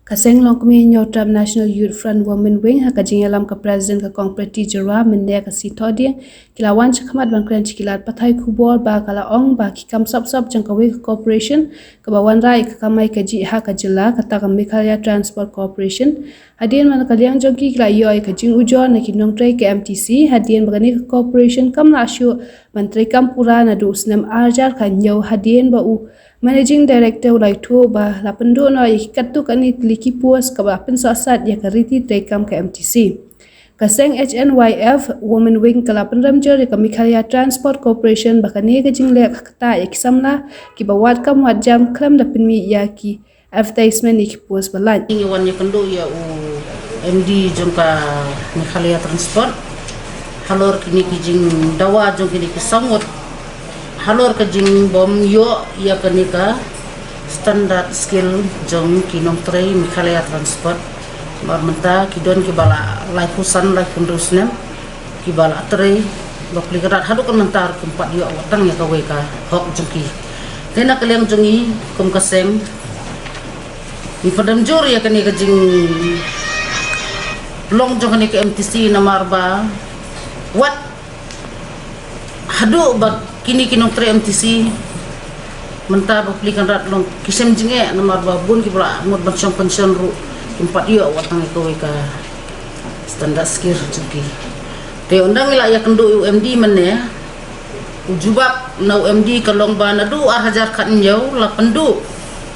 Kaseng long kami nyotam National Youth Front Women Wing hakajing alam ka President ka Kongpreti Jera mende ka sitoding kilawan chakamat bangkren chikilat pathai kubor ba kala ong ba kikam sab jang kawe corporation ka bawan rai ka kamai ka ji ha ka jila kata ka Meghalaya Transport Corporation hadien man kaliang jongki kila yoi ka jing ujo na kinong trai ka MTC hadien bagani ka corporation kam la asyu menteri kampura na du usnam arjar ka nyau hadien ba u Managing Director ulai tu bah lapendu no ikatu kani teliki puas ka bah pensasat ya kariti tekam ke MTC. Kaseng HNYF Women Wing ka lapendram jer ka Meghalaya Transport Corporation bakani ka jingle kata ya kisamla ki bawat kam wajam kram da pinmi ya ki advertisement ni puas balan. Ini wan ya kendo ya MD jongka Meghalaya Transport. Halor kini kijing dawa jong kini kisamot. Halor ka jing bom yo ya kanika standard skill jong kinong tray Meghalaya Transport marmenta kidon kibala lai pusan lai kundusnem kibala tray baplikarat hadu kan mentar tempat yo watang ya kawe ka hok jongki tena kaliang jongi kum kasem ni padam jor ya kanika jing long jong kanika MTC namarba wat hadu bak kini kinong tre MTC mentah baplikan rat long kisem jinge nomor babun ki pula mod bancang pension ru tempat yo watang iko ka standar skill juki te undang ila ya kendo UMD mene ujubab na UMD kalong ba na du hajar kan nyau la pendu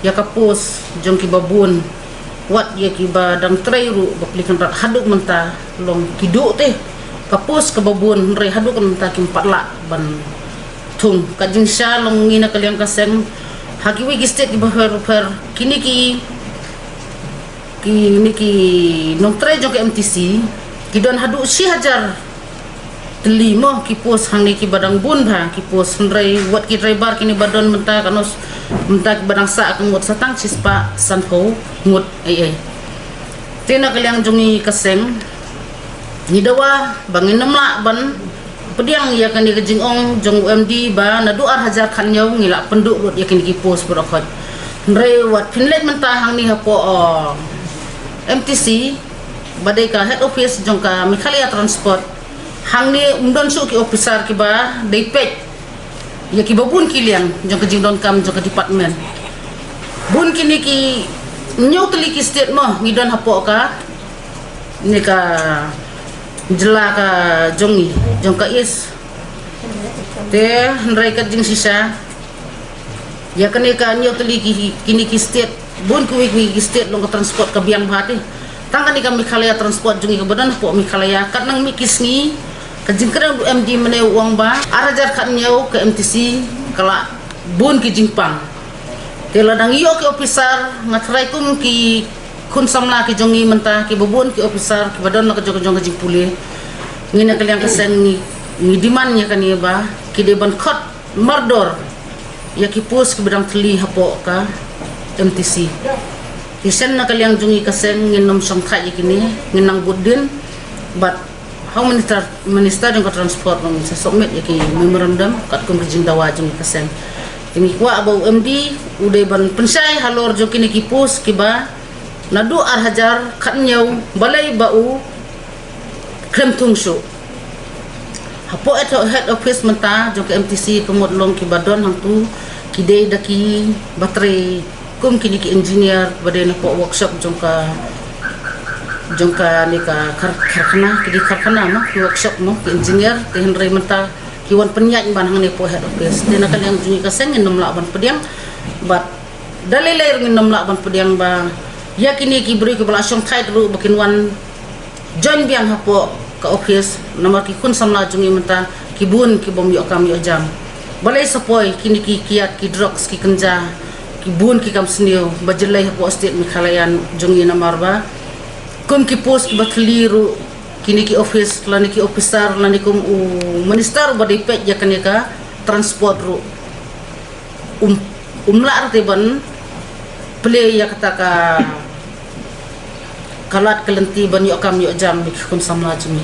ya kapus jongki babun wat ya ki badang tre ru baplikan rat haduk mentah long kidu teh kapus ke babun re haduk mentah ki 4 la ban tung kajing sya long ngina kaliang kaseng hakiwi gistet di bahar kini ki nong tre jong ke MTC kidon hadu si hajar telimo ki pos hang ni ki badang bun ba ki pos nrai wat ki driver kini badon menta kanos menta badang sa ngot satang cispa sanko ngot ai tena kaliang jongi kaseng ni dawa bangin namla ban pediang ya kan di jing ong jong UMD ba na 2,000 kan nyau ngila penduk rut ya kan di pos berokot nre wat pinlet mentahang ni hapo MTC badai ka head office jong ka Meghalaya Transport hang ni undon su ki officer ki ba depet ya ki babun kiliang jong ka jing don kam jong ka department bun kini ki nyau teliki state mo ngidon hapo ka ni ka jela ka jongi jong ka is te nrai ka jing sisa ya kani ka nyo teli kini ki state bun ku wi state long ka transport ka biang bahati tang kani ka Meghalaya Transport jongi ka badan po Meghalaya kat nang mikis ni ka jing kra MD mene uang ba arajar kat nyo ka MTC kala bun ki jingpang te ladang yo ki officer ngatrai kum ki kun samla ki jongi mentah ki babun ki officer ki badan la ka jong ka jing pulih ngina kaliang kaseng ni diman nya kan ba ki de ban khot mardor ya ki pos ki bedang teli hapo ka MTC kisen na kaliang jungi kaseng nginom sangkha ya kini nginang budin but how minister jong ka transport ng sa submit ya ki memorandum kat kum jing dawa jungi kaseng kini kwa aba UMD uday ban pensai halor jong kini ki pos ki ba na 2,000 kan nyau balai bau krem tungsu hapo eto head office menta jong ke MTC kemot long ki badon hang tu kidei daki baterai kum kini ki engineer badai na po workshop jong ka ni ka karkhana kidi karkhana no workshop mo ki engineer te henry menta ki wan penyat ban hang ni po head office dena kan yang jungi ka seng nom la ban pediang bat dalilai nom la ban pediang ba ya kini ki beri ke belasong thai dulu bakin wan join biang hapo ke office nomor ki kun samla jungi menta ki bun ki bom yo kam yo jam balai sapoi kini ki kiat ki drugs ki kenja ki bun ki kam snio bajelai hapo state Meghalaya jungi nomor ba kum ki pos ki batliru kini ki office lani ki officer lani kum minister badai pet ya kan ka transport ru umla artiban play ya kata ka kalat kelenti ban yo kam yo jam bi kun samla jumi